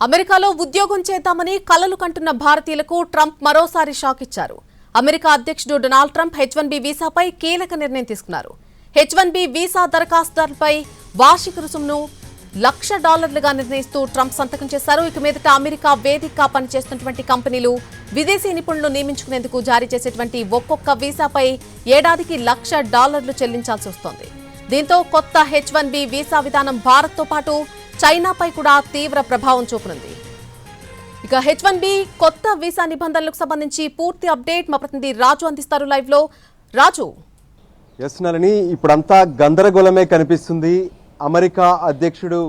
అమెరికాలో ఉద్యోగం చేద్దామని కలలు కంటున్న భారతీయులకు ట్రంప్ మరోసారి షాక్ ఇచ్చారు. అమెరికా అధ్యక్షుడు డొనాల్డ్ ట్రంప్ H1B వీసాపై కీలక నిర్ణయం తీసుకున్నారు. H1B వీసా దరఖాస్తుదారులపై వార్షిక రుసుమును $1,00,000గా నిర్ణయిస్తూ ట్రంప్ సంతకం చేశారు. ఇక మీదట అమెరికా వేదికగా పనిచేస్తున్నటువంటి కంపెనీలు విదేశీ నిపుణులను నియమించుకునేందుకు జారీ చేసేటువంటి ఒక్కొక్క వీసాపై ఏడాదికి $1,00,000 చెల్లించాల్సి వస్తోంది. దీంతో కొత్త H1B వీసా విధానం భారత్తో పాటు చైనాపై కూడా తీవ్ర ప్రభావం చూపనుంది. ఇక H1B కొత్త వీసా నిబంధనలకు సంబంధించి పూర్తి అప్డేట్ మా ప్రతినిధి రాజు అందిస్తారు లైవ్ లో. రాజు. ఎస్ నళిని, ఇప్పుడంతా గందరగోళమే కనిపిస్తుంది. అమెరికా అధ్యక్షుడు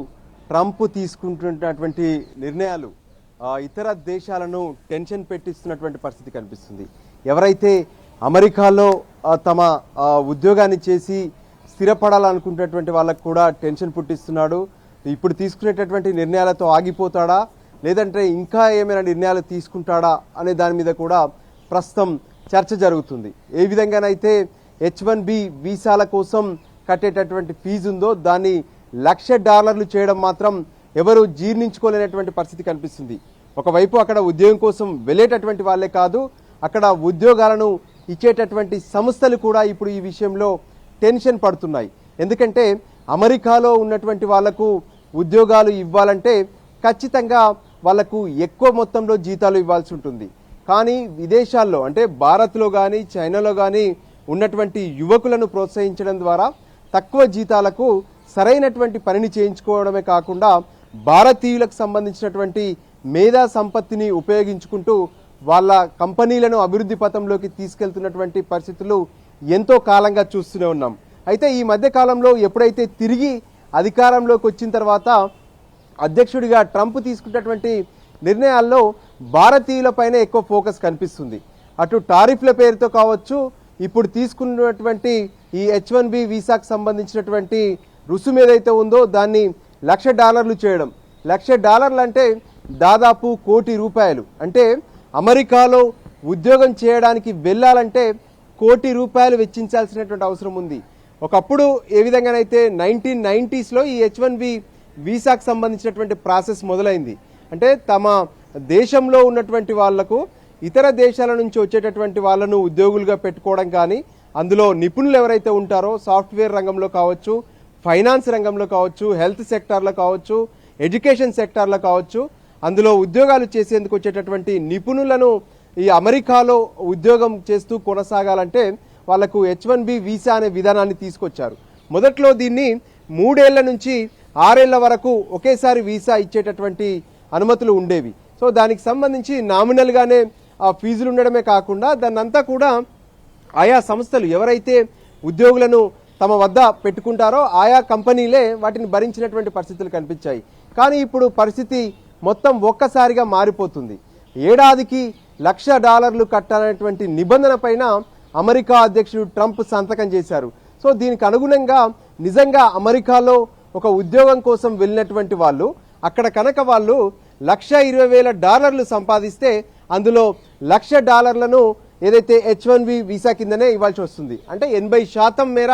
ట్రంప్ తీసుకుంటున్నటువంటి నిర్ణయాలు ఇతర దేశాలను టెన్షన్ పెట్టిస్తున్నటువంటి పరిస్థితి కనిపిస్తుంది. ఎవరైతే అమెరికాలో తమ ఉద్యోగాన్ని చేసి స్థిరపడాలనుకునేటువంటి వాళ్ళకు కూడా టెన్షన్ పుట్టిస్తున్నాడు. ఇప్పుడు తీసుకునేటటువంటి నిర్ణయాలతో ఆగిపోతాడా, లేదంటే ఇంకా ఏమైనా నిర్ణయాలు తీసుకుంటాడా అనే దాని మీద కూడా ప్రస్తుతం చర్చ జరుగుతుంది. ఏ విధంగానైతే H1B వీసాల కోసం కట్టేటటువంటి ఫీజు ఉందో దాన్ని $1,00,000 చేయడం మాత్రం ఎవరు జీర్ణించుకోలేనటువంటి పరిస్థితి కనిపిస్తుంది. ఒకవైపు అక్కడ ఉద్యోగం కోసం వెళ్ళేటటువంటి వాళ్ళే కాదు, అక్కడ ఉద్యోగాలను ఇచ్చేటటువంటి సంస్థలు కూడా ఇప్పుడు ఈ విషయంలో టెన్షన్ పడుతున్నాయి. ఎందుకంటే అమెరికాలో ఉన్నటువంటి వాళ్లకు ఉద్యోగాలు ఇవ్వాలంటే ఖచ్చితంగా వాళ్లకు ఎక్కువ మొత్తంలో జీతాలు ఇవ్వాల్సి ఉంటుంది. కానీ విదేశాల్లో అంటే భారత్లో కానీ చైనాలో కానీ ఉన్నటువంటి యువకులను ప్రోత్సహించడం ద్వారా తక్కువ జీతాలకు సరైనటువంటి పనిని చేయించుకోవడమే కాకుండా భారతీయులకు సంబంధించినటువంటి మేధా సంపత్తిని ఉపయోగించుకుంటూ వాళ్ళ కంపెనీలను అభివృద్ధి పథంలోకి తీసుకెళ్తున్నటువంటి పరిస్థితులు ఎంతో కాలంగా చూస్తూనే ఉన్నాం. అయితే ఈ మధ్య కాలంలో ఎప్పుడైతే తిరిగి అధికారంలోకి వచ్చిన తర్వాత అధ్యక్షుడిగా ట్రంప్ తీసుకున్నటువంటి నిర్ణయాల్లో భారతీయులపైనే ఎక్కువ ఫోకస్ కనిపిస్తుంది. అటు టారిఫ్ల పేరుతో కావచ్చు, ఇప్పుడు తీసుకున్నటువంటి ఈ H1B వీసాకు సంబంధించినటువంటి రుసుము ఏదైతే ఉందో దాన్ని $1,00,000 చేయడం. $1,00,000 అంటే దాదాపు ₹1,00,00,000. అంటే అమెరికాలో ఉద్యోగం చేయడానికి వెళ్ళాలంటే ₹1,00,00,000 వెచ్చించాల్సినటువంటి అవసరం ఉంది. ఒకప్పుడు ఏ విధంగానైతే 1990sలో ఈ H1B వీసాకు సంబంధించినటువంటి ప్రాసెస్ మొదలైంది. అంటే తమ దేశంలో ఉన్నటువంటి వాళ్లకు ఇతర దేశాల నుంచి వచ్చేటటువంటి వాళ్ళను ఉద్యోగులుగా పెట్టుకోవడం కానీ, అందులో నిపుణులు ఎవరైతే ఉంటారో సాఫ్ట్వేర్ రంగంలో కావచ్చు, ఫైనాన్స్ రంగంలో కావచ్చు, హెల్త్ సెక్టార్లో కావచ్చు, ఎడ్యుకేషన్ సెక్టార్లో కావచ్చు, అందులో ఉద్యోగాలు చేసేందుకు వచ్చేటటువంటి నిపుణులను ఈ అమెరికాలో ఉద్యోగం చేస్తూ కొనసాగాలంటే వాళ్లకు H1B వీసా అనే విధానాన్ని తీసుకొచ్చారు. మొదట్లో దీన్ని 3 ఏళ్ల నుంచి 6 ఏళ్ల వరకు ఒకేసారి వీసా ఇచ్చేటటువంటి అనుమతులు ఉండేవి. సో దానికి సంబంధించి నామినల్గానే ఆ ఫీజులు ఉండడమే కాకుండా దాన్నంతా కూడా ఆయా సంస్థలు ఎవరైతే ఉద్యోగులను తమ వద్ద పెట్టుకుంటారో ఆయా కంపెనీలే వాటిని భరించినటువంటి పరిస్థితులు కనిపించాయి. కానీ ఇప్పుడు పరిస్థితి మొత్తం ఒక్కసారిగా మారిపోతుంది. ఏడాదికి $1,00,000 కట్టాలనేటువంటి నిబంధన పైన అమెరికా అధ్యక్షుడు ట్రంప్ సంతకం చేశారు. సో దీనికి అనుగుణంగా నిజంగా అమెరికాలో ఒక ఉద్యోగం కోసం వెళ్ళినటువంటి వాళ్ళు అక్కడ కనుక వాళ్ళు $1,20,000 సంపాదిస్తే అందులో $1,00,000 ఏదైతే H1B వీసా కిందనే ఇవ్వాల్సి వస్తుంది. అంటే 80% మేర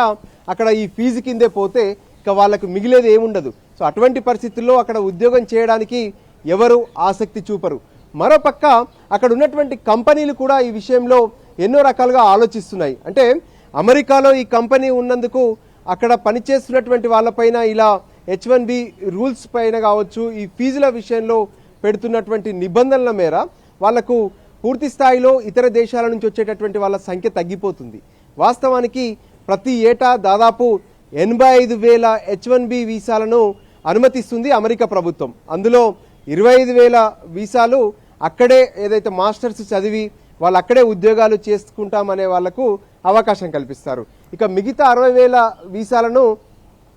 అక్కడ ఈ ఫీజు కిందే పోతే ఇక వాళ్ళకు మిగిలేది ఏముండదు. సో అటువంటి పరిస్థితుల్లో అక్కడ ఉద్యోగం చేయడానికి ఎవరు ఆసక్తి చూపరు. మరోపక్క అక్కడ ఉన్నటువంటి కంపెనీలు కూడా ఈ విషయంలో ఎన్నో రకాలుగా ఆలోచిస్తున్నాయి. అంటే అమెరికాలో ఈ కంపెనీ ఉన్నందుకు అక్కడ పనిచేస్తున్నటువంటి వాళ్ళపైన ఇలా H1B రూల్స్ పైన కావచ్చు, ఈ ఫీజుల విషయంలో పెడుతున్నటువంటి నిబంధనల మేర వాళ్లకు పూర్తి స్థాయిలో ఇతర దేశాల నుంచి వచ్చేటటువంటి వాళ్ళ సంఖ్య తగ్గిపోతుంది. వాస్తవానికి ప్రతి ఏటా దాదాపు 85,000 H1B వీసాలను అనుమతిస్తుంది అమెరికా ప్రభుత్వం. అందులో 25,000 వీసాలు అక్కడే ఏదైతే మాస్టర్స్ చదివి వాళ్ళు అక్కడే ఉద్యోగాలు చేసుకుంటామనే వాళ్లకు అవకాశం కల్పిస్తారు. ఇక మిగతా 60,000 వీసాలను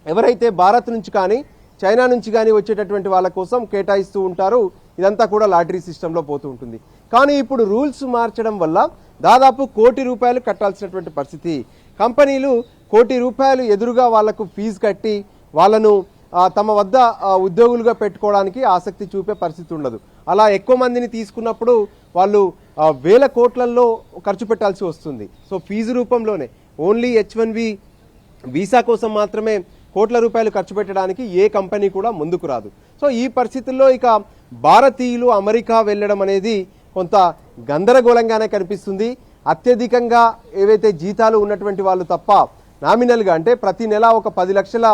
ఎవరైతే భారత్ నుంచి కానీ చైనా నుంచి కానీ వచ్చేటటువంటి వాళ్ళ కోసం కేటాయిస్తూ ఉంటారు. ఇదంతా కూడా లాటరీ సిస్టంలో పోతూ ఉంటుంది. కానీ ఇప్పుడు రూల్స్ మార్చడం వల్ల దాదాపు ₹1,00,00,000 కట్టాల్సినటువంటి పరిస్థితి. కంపెనీలు ₹1,00,00,000 ఎదురుగా వాళ్లకు ఫీజు కట్టి వాళ్ళను తమ వద్ద ఉద్యోగులుగా పెట్టుకోవడానికి ఆసక్తి చూపే పరిస్థితి ఉండదు. అలా ఎక్కువ మందిని తీసుకున్నప్పుడు వాళ్ళు వేల కోట్లలో ఖర్చు పెట్టాల్సి వస్తుంది. సో ఫీజు రూపంలోనే ఓన్లీ H1B వీసా కోసం మాత్రమే కోట్ల రూపాయలు ఖర్చు పెట్టడానికి ఏ కంపెనీ కూడా ముందుకు రాదు. సో ఈ పరిస్థితుల్లో ఇక భారతీయులు అమెరికా వెళ్ళడం అనేది కొంత గందరగోళంగానే కనిపిస్తుంది. అత్యధికంగా ఏవైతే జీతాలు ఉన్నటువంటి వాళ్ళు తప్ప నామినల్గా అంటే ప్రతి నెల ఒక 10 లక్షల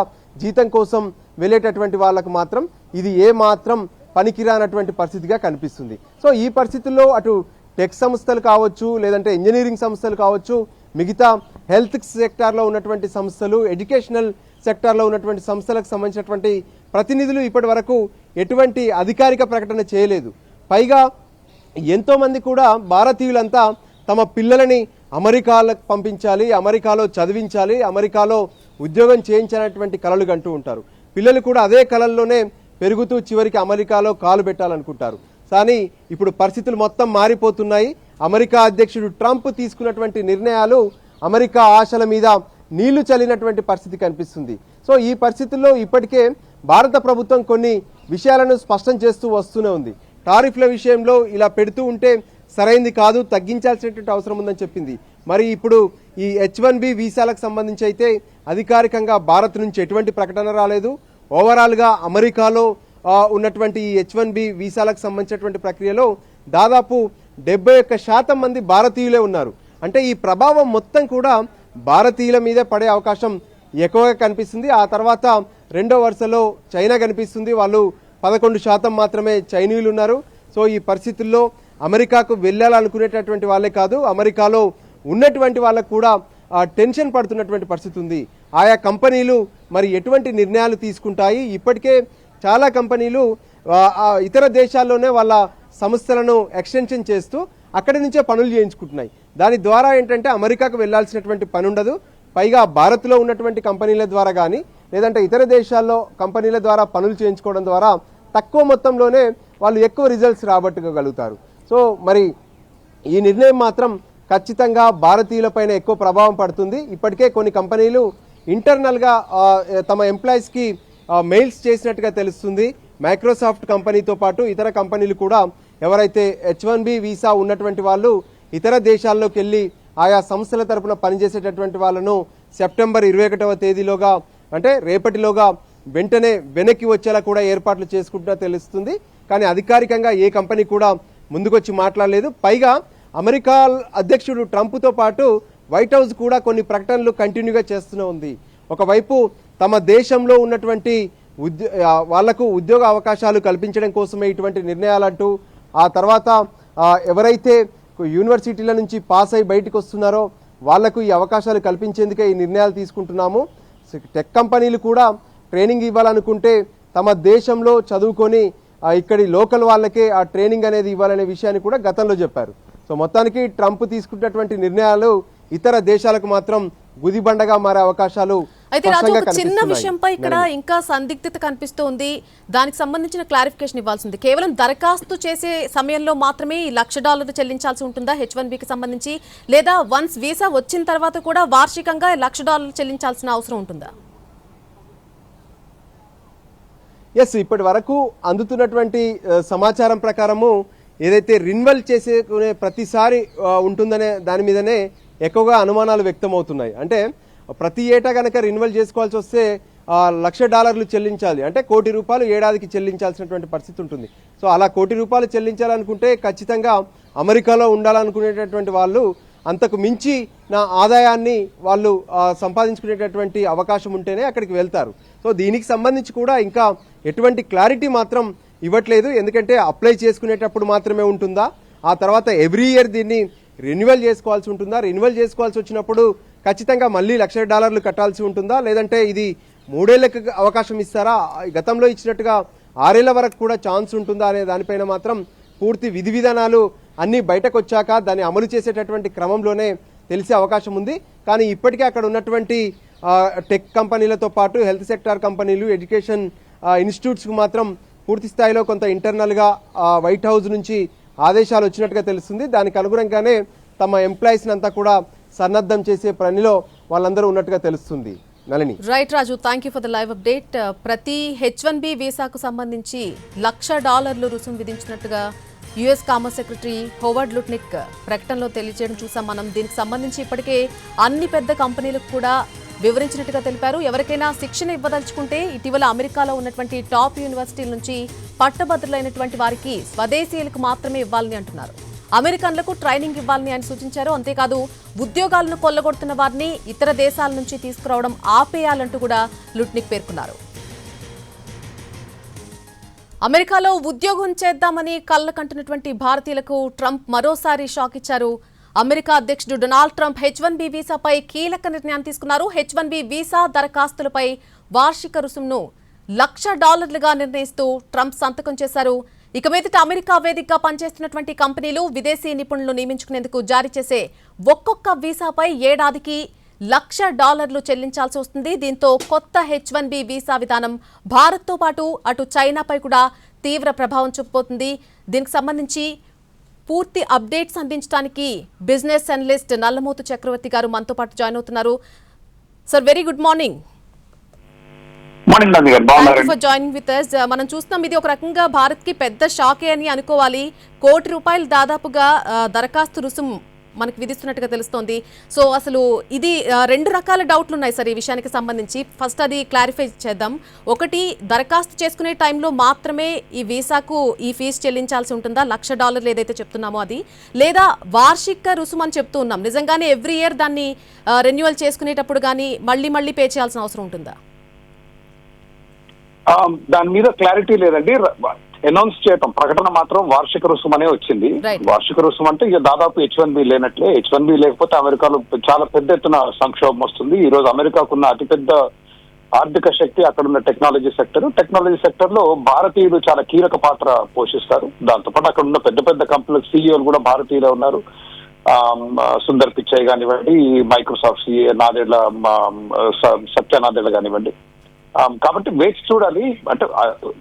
జీతం కోసం వెళ్ళేటటువంటి వాళ్ళకు మాత్రం ఇది ఏ మాత్రం పనికిరానటువంటి పరిస్థితిగా కనిపిస్తుంది. సో ఈ పరిస్థితుల్లో అటు టెక్ సంస్థలు కావచ్చు, లేదంటే ఇంజనీరింగ్ సంస్థలు కావచ్చు, మిగతా హెల్త్ సెక్టార్లో ఉన్నటువంటి సంస్థలు, ఎడ్యుకేషనల్ సెక్టార్లో ఉన్నటువంటి సంస్థలకు సంబంధించినటువంటి ప్రతినిధులు ఇప్పటి వరకు ఎటువంటి అధికారిక ప్రకటన చేయలేదు. పైగా ఎంతోమంది కూడా భారతీయులంతా తమ పిల్లలని అమెరికాలకు పంపించాలి, అమెరికాలో చదివించాలి, అమెరికాలో ఉద్యోగం చేయించాలనేటువంటి కలలు కంటూ ఉంటారు. పిల్లలు కూడా అదే కలల్లోనే పెరుగుతూ చివరికి అమెరికాలో కాలు పెట్టాలనుకుంటారు. కానీ ఇప్పుడు పరిస్థితులు మొత్తం మారిపోతున్నాయి. అమెరికా అధ్యక్షుడు ట్రంప్ తీసుకున్నటువంటి నిర్ణయాలు అమెరికా ఆశల మీద నీళ్లు చల్లినటువంటి పరిస్థితి కనిపిస్తుంది. సో ఈ పరిస్థితుల్లో ఇప్పటికే భారత ప్రభుత్వం కొన్ని విషయాలను స్పష్టం చేస్తూ వస్తూనే ఉంది. టారిఫ్ల విషయంలో ఇలా పెడుతూ ఉంటే సరైంది కాదు, తగ్గించాల్సినటువంటి అవసరం ఉందని చెప్పింది. మరి ఇప్పుడు ఈ H1B వీసాలకు సంబంధించి అయితే అధికారికంగా భారత్ నుంచి ఎటువంటి ప్రకటన రాలేదు. ఓవరాల్గా అమెరికాలో ఉన్నటువంటి ఈ H1B వీసాలకు సంబంధించినటువంటి ప్రక్రియలో దాదాపు 71% మంది భారతీయులే ఉన్నారు. అంటే ఈ ప్రభావం మొత్తం కూడా భారతీయుల మీద పడే అవకాశం ఎక్కువగా కనిపిస్తుంది. ఆ తర్వాత రెండో వరుసలో చైనా కనిపిస్తుంది. వాళ్ళు 11% మాత్రమే చైనీయులు ఉన్నారు. సో ఈ పరిస్థితుల్లో అమెరికాకు వెళ్ళాలనుకునేటటువంటి వాళ్ళే కాదు, అమెరికాలో ఉన్నటువంటి వాళ్ళకు కూడా టెన్షన్ పడుతున్నటువంటి పరిస్థితి ఉంది. ఆయా కంపెనీలు మరి ఎటువంటి నిర్ణయాలు తీసుకుంటాయి? ఇప్పటికే చాలా కంపెనీలు ఇతర దేశాల్లోనే వాళ్ళ సంస్థలను ఎక్స్టెన్షన్ చేస్తూ అక్కడి నుంచే పనులు చేయించుకుంటున్నాయి. దాని ద్వారా ఏంటంటే అమెరికాకు వెళ్లాల్సినటువంటి పని ఉండదు. పైగా భారత్లో ఉన్నటువంటి కంపెనీల ద్వారా కానీ లేదంటే ఇతర దేశాల్లో కంపెనీల ద్వారా పనులు చేయించుకోవడం ద్వారా తక్కువ మొత్తంలోనే వాళ్ళు ఎక్కువ రిజల్ట్స్ రాబట్టుకోగలుగుతారు. సో మరి ఈ నిర్ణయం మాత్రం ఖచ్చితంగా భారతీయులపైన ఎక్కువ ప్రభావం పడుతుంది. ఇప్పటికే కొన్ని కంపెనీలు ఇంటర్నల్గా తమ ఎంప్లాయీస్కి మెయిల్స్ చేసినట్టుగా తెలుస్తుంది. మైక్రోసాఫ్ట్ కంపెనీతో పాటు ఇతర కంపెనీలు కూడా ఎవరైతే H1B వీసా ఉన్నటువంటి వాళ్ళు ఇతర దేశాల్లోకి వెళ్ళి ఆయా సంస్థల తరపున పనిచేసేటటువంటి వాళ్ళను సెప్టెంబర్ 21వ తేదీలోగా అంటే రేపటిలోగా వెంటనే వెనక్కి వచ్చేలా కూడా ఏర్పాట్లు చేసుకుంటున్నా తెలుస్తుంది. కానీ అధికారికంగా ఏ కంపెనీ కూడా ముందుకొచ్చి మాట్లాడలేదు. పైగా అమెరికా అధ్యక్షుడు ట్రంప్తో పాటు వైట్ హౌస్ కూడా కొన్ని ప్రకటనలు కంటిన్యూగా చేస్తూనే ఉంది. ఒకవైపు తమ దేశంలో ఉన్నటువంటి వాళ్లకు ఉద్యోగ అవకాశాలు కల్పించడం కోసమే ఇటువంటి నిర్ణయాలంటూ, ఆ తర్వాత ఎవరైతే యూనివర్సిటీల నుంచి పాస్ అయి బయటకు వస్తున్నారో వాళ్లకు ఈ అవకాశాలు కల్పించేందుకే ఈ నిర్ణయాలు తీసుకుంటున్నాము. టెక్ కంపెనీలు కూడా ట్రైనింగ్ ఇవ్వాలనుకుంటే తమ దేశంలో చదువుకొని ఇక్కడి లోకల్ వాళ్ళకే ఆ ట్రైనింగ్ అనేది ఇవ్వాలనే విషయాన్ని కూడా గతంలో చెప్పారు. సో మొత్తానికి ట్రంప్ తీసుకున్నటువంటి నిర్ణయాలు ఇతర దేశాలకు మాత్రం గుదిబండగా మారే అవకాశాలు. అయితే రాజు, ఒక చిన్న విషయంపై ఇక్కడ ఇంకా సందిగ్ధత కనిపిస్తోంది. దానికి సంబంధించిన క్లారిఫికేషన్ ఇవ్వాల్సింది. కేవలం దరఖాస్తు చేసే సమయంలో మాత్రమే $1,00,000 చెల్లించాల్సి ఉంటుందా H1Bకి సంబంధించి, లేదా వన్స్ వీసా వచ్చిన తర్వాత కూడా వార్షికంగా $1,00,000 చెల్లించాల్సిన అవసరం ఉంటుందా? ఎస్, ఇప్పటి వరకు అందుతున్నటువంటి సమాచారం ప్రకారము ఏదైతే రిన్వల్ చేసుకునే ప్రతిసారి ఉంటుందనే దాని మీదనే ఎక్కువగా అనుమానాలు వ్యక్తమవుతున్నాయి. అంటే ప్రతి ఏటా కనుక రిన్వల్ చేసుకోవాల్సి వస్తే $1,00,000 చెల్లించాలి, అంటే ₹1 కోటి ఏడాదికి చెల్లించాల్సినటువంటి పరిస్థితి ఉంటుంది. సో అలా ₹1 కోటి చెల్లించాలనుకుంటే ఖచ్చితంగా అమెరికాలో ఉండాలనుకునేటటువంటి వాళ్ళు అంతకు మించి నా ఆదాయాన్ని వాళ్ళు సంపాదించుకునేటటువంటి అవకాశం ఉంటేనే అక్కడికి వెళ్తారు. సో దీనికి సంబంధించి కూడా ఇంకా ఎటువంటి క్లారిటీ మాత్రం ఇవ్వట్లేదు. ఎందుకంటే అప్లై చేసుకునేటప్పుడు మాత్రమే ఉంటుందా, ఆ తర్వాత ఎవ్రీ ఇయర్ దీన్ని రెన్యువల్ చేసుకోవాల్సి ఉంటుందా, రెన్యువల్ చేసుకోవాల్సి వచ్చినప్పుడు ఖచ్చితంగా మళ్ళీ $1,00,000 కట్టాల్సి ఉంటుందా, లేదంటే ఇది 3 ఏళ్లకు అవకాశం ఇస్తారా, గతంలో ఇచ్చినట్టుగా 6 ఏళ్ల వరకు కూడా ఛాన్స్ ఉంటుందా అనే దానిపైన మాత్రం పూర్తి విధి విధానాలు అన్నీ బయటకు వచ్చాక దాన్ని అమలు చేసేటటువంటి క్రమంలోనే తెలిసే అవకాశం ఉంది. కానీ ఇప్పటికే అక్కడ ఉన్నటువంటి టెక్ కంపెనీలతో పాటు హెల్త్ సెక్టార్ కంపెనీలు, ఎడ్యుకేషన్ ఇన్స్టిట్యూట్స్కు మాత్రం పూర్తి స్థాయిలో కొంత ఇంటర్నల్గా వైట్ హౌస్ నుంచి ఆదేశాలు వచ్చినట్టుగా తెలుస్తుంది. దానికి అనుగుణంగానే తమ ఎంప్లాయీస్ని అంతా కూడా సన్నద్ధం చేసే పనిలో వాళ్ళందరూ ఉన్నట్టుగా తెలుస్తుంది. Nalini. Right Raju, thank you for the live update. ప్రతి H1B వీసాకు సంబంధించి $1,00,000 రుసుము విధించినట్టుగా US commerce secretary Howard Lutnick ప్రకటనలో తెలియజేయడం చూసాం మనం. దీనికి సంబంధించి ఇప్పటికే అన్ని పెద్ద కంపెనీలకు కూడా వివరించినట్టుగా తెలిపారు. ఎవరికైనా శిక్షణ ఇవ్వదలుచుకుంటే ఇటీవల అమెరికాలో ఉన్నటువంటి టాప్ యూనివర్సిటీల నుంచి పట్టభద్రులైనటువంటి వారికి స్వదేశీయులకు మాత్రమే ఇవ్వాలని అంటున్నారు. అమెరికన్లకు ట్రైనింగ్ ఇవ్వాలని ఆయన సూచించారు. అంతేకాదు ఉద్యోగాలను కొల్లగొడుతున్న వారిని ఇతర దేశాల నుంచి తీసుకురావడం ఆపేయాలంటూ కూడా లుట్నిక్ పేర్కొన్నారు. అమెరికాలో ఉద్యోగం చేద్దామని కళ్ళకంటున్నటువంటి భారతీయులకు ట్రంప్ మరోసారి షాక్ ఇచ్చారు. అమెరికా అధ్యక్షుడు డొనాల్డ్ ట్రంప్ H1B వీసాపై కీలక నిర్ణయం తీసుకున్నారు. H1B వీసా దరఖాస్తులపై వార్షిక రుసుమును $1,00,000గా నిర్ణయిస్తూ ట్రంప్ సంతకం చేశారు. ఇక మీదట అమెరికా వేదికగా పనిచేస్తున్నటువంటి కంపెనీలు విదేశీ నిపుణులను నియమించుకునేందుకు జారీ చేసే ఒక్కొక్క వీసాపై ఏడాదికి $1,00,000 చెల్లించాల్సి వస్తుంది. దీంతో కొత్త H1B వీసా విధానం భారత్తో పాటు అటు చైనాపై కూడా తీవ్ర ప్రభావం చూపబోతుంది. దీనికి సంబంధించి పూర్తి అప్డేట్స్ అందించడానికి బిజినెస్ అనలిస్ట్ నల్లమోతు చక్రవర్తి గారు మనతో పాటు జాయిన్ అవుతున్నారు. Sir, very good morning. For joining with us. మనం చూస్తున్నాం, ఇది ఒక రకంగా భారత్ కి పెద్ద షాకే అని అనుకోవాలి. ₹1 కోటి దాదాపుగా దరఖాస్తు రుసుము మనకు విధిస్తున్నట్టుగా తెలుస్తోంది. సో అసలు ఇది రెండు రకాల డౌట్లు ఉన్నాయి సార్ ఈ విషయానికి సంబంధించి. ఫస్ట్ అది క్లారిఫై చేద్దాం. ఒకటి, దరఖాస్తు చేసుకునే టైంలో మాత్రమే ఈ వీసాకు ఈ ఫీజు చెల్లించాల్సి ఉంటుందా, $1,00,000 ఏదైతే చెప్తున్నామో అది, లేదా వార్షిక రుసుము అని చెప్తూ ఉన్నాం, నిజంగానే ఎవ్రీ ఇయర్ దాన్ని రెన్యువల్ చేసుకునేటప్పుడు కానీ మళ్ళీ పే చేయాల్సిన అవసరం ఉంటుందా? దాని మీద క్లారిటీ లేదండి. అనౌన్స్ చేయటం ప్రకటన మాత్రం వార్షిక రుసుము అనే వచ్చింది. వార్షిక రుసుము అంటే ఇక దాదాపు H1B లేనట్లే. H1B లేకపోతే అమెరికాలో చాలా పెద్ద ఎత్తున సంక్షోభం వస్తుంది. ఈ రోజు అమెరికాకున్న అతిపెద్ద ఆర్థిక శక్తి అక్కడ ఉన్న టెక్నాలజీ సెక్టర్ లో భారతీయులు చాలా కీలక పాత్ర పోషిస్తారు. దాంతోపాటు అక్కడ ఉన్న పెద్ద పెద్ద కంపెనీల సీఈఓలు కూడా భారతీయులే ఉన్నారు. సుందర్ పిచాయ్ కానివ్వండి, మైక్రోసాఫ్ట్ నాదేళ్ల సత్య నాదేళ్ల కానివ్వండి. కాబట్టి వేచి చూడాలి. అంటే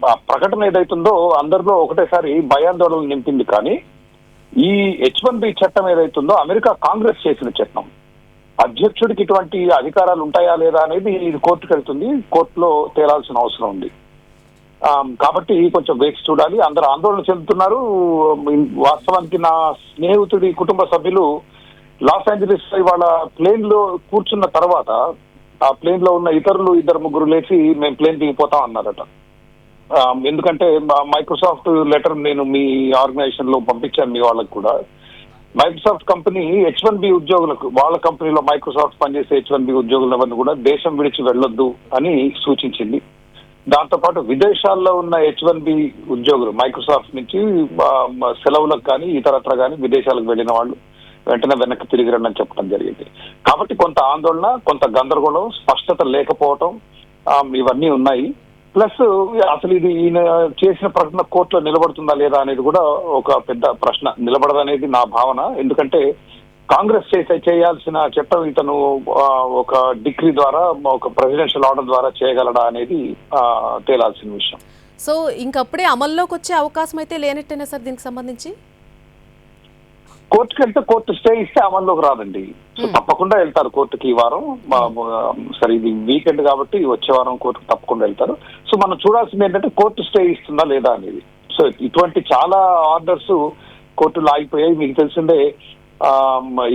ఆ ప్రకటన ఏదైతుందో అందరిలో ఒకటేసారి భయాందోళనలు నింపింది. కానీ ఈ H1B చట్టం ఏదైతుందో అమెరికా కాంగ్రెస్ చేసిన చట్టం, అధ్యక్షుడికి ఇటువంటి అధికారాలు ఉంటాయా లేదా అనేది ఇది కోర్టుకు వెళ్తుంది. కోర్టులో తేలాల్సిన అవసరం ఉంది. కాబట్టి కొంచెం వేచి చూడాలి. అందరూ ఆందోళన చెందుతున్నారు. వాస్తవానికి నా స్నేహితుడి కుటుంబ సభ్యులు లాస్ ఏంజలీస్ ఇవాళ ప్లేన్ లో కూర్చున్న తర్వాత ఆ ప్లేన్ లో ఉన్న ఇద్దరు ముగ్గురు లేచి మేము ప్లేన్ దిగిపోతాం అన్నారట. ఎందుకంటే మైక్రోసాఫ్ట్ లెటర్ నేను మీ ఆర్గనైజేషన్ లో పంపించాను మీ వాళ్ళకు కూడా. మైక్రోసాఫ్ట్ కంపెనీ H1B ఉద్యోగులకు, వాళ్ళ కంపెనీలో మైక్రోసాఫ్ట్ పనిచేసే H1B ఉద్యోగులవన్నీ కూడా దేశం విడిచి వెళ్ళొద్దు అని సూచించింది. దాంతోపాటు విదేశాల్లో ఉన్న H1B ఉద్యోగులు మైక్రోసాఫ్ట్ నుంచి సెలవులకు కానీ ఇతరత్ర కానీ విదేశాలకు వెళ్ళిన వాళ్ళు వెంటనే వెనక్కి తిరిగి రండి అని చెప్పడం జరిగింది. కాబట్టి కొంత ఆందోళన, కొంత గందరగోళం, స్పష్టత లేకపోవటం ఇవన్నీ ఉన్నాయి. ప్లస్ అసలు ఇది ఈయన చేసిన ప్రకటన కోర్టులో నిలబడుతుందా లేదా అనేది కూడా ఒక పెద్ద ప్రశ్న. నిలబడదనేది నా భావన. ఎందుకంటే కాంగ్రెస్ చేయాల్సిన చట్టం ఇతను ఒక డిగ్రీ ద్వారా, ఒక ప్రెసిడెన్షియల్ ఆర్డర్ ద్వారా చేయగలడా అనేది తేలాల్సిన విషయం. సో ఇంకప్పుడే అమల్లోకి వచ్చే అవకాశం అయితే లేనట్టేనా సార్ దీనికి సంబంధించి? కోర్టుకి వెళ్తే కోర్టు స్టే ఇస్తే అమల్లోకి రాదండి. సో తప్పకుండా వెళ్తారు కోర్టుకి ఈ వారం. సరే, ఇది వీకెండ్ కాబట్టి వచ్చే వారం కోర్టుకు తప్పకుండా వెళ్తారు. సో మనం చూడాల్సింది ఏంటంటే కోర్టు స్టే ఇస్తుందా లేదా అనేది. సో ఇటువంటి చాలా ఆర్డర్స్ కోర్టులో ఆగిపోయాయి. మీకు తెలిసిందే,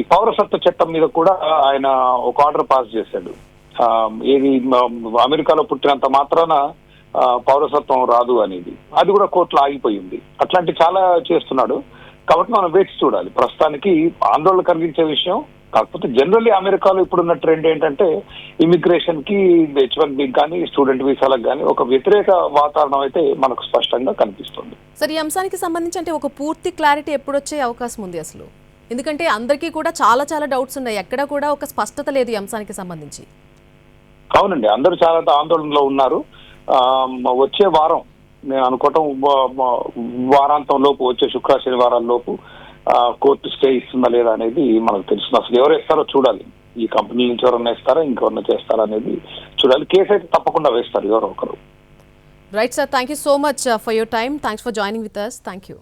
ఈ పౌరసత్వ చట్టం మీద కూడా ఆయన ఒక ఆర్డర్ పాస్ చేశాడు. ఏది అమెరికాలో పుట్టినంత మాత్రాన పౌరసత్వం రాదు అనేది. అది కూడా కోర్టులో ఆగిపోయింది. అట్లాంటి చాలా చేస్తున్నాడు. కాబట్టి మనం వేచి చూడాలి. ప్రస్తుతానికి ఆందోళన కలిగించే విషయం. కాకపోతే జనరల్లీ అమెరికాలో ఇప్పుడున్న ట్రెండ్ ఏంటంటే ఇమిగ్రేషన్ కి, H1B కానీ స్టూడెంట్ వీసాలకు కానీ ఒక వ్యతిరేక వాతావరణం అయితే మనకు స్పష్టంగా కనిపిస్తుంది. సార్, ఈ అంశానికి సంబంధించి అంటే ఒక పూర్తి క్లారిటీ ఎప్పుడు వచ్చే అవకాశం ఉంది అసలు? ఎందుకంటే అందరికీ కూడా చాలా డౌట్స్ ఉన్నాయి. ఎక్కడ కూడా ఒక స్పష్టత లేదు ఈ అంశానికి సంబంధించి. అవునండి, అందరూ చాలా ఆందోళనలో ఉన్నారు. వచ్చే వారం నేను అనుకోవటం వారాంతం లోపు, వచ్చే శుక్ర శనివారాల లోపు కోర్టు స్టే ఇస్తుందా లేదా అనేది మనకు తెలుస్తుంది. అసలు ఎవరు ఇస్తారో చూడాలి. ఈ కంపెనీ నుంచి ఎవరన్నా ఇస్తారా, ఇంకెవరన్నా చేస్తారా అనేది చూడాలి. కేసు అయితే తప్పకుండా వేస్తారు ఎవరో ఒకరు. Right sir, thank you so much for your time. Thanks for joining with us. Thank you.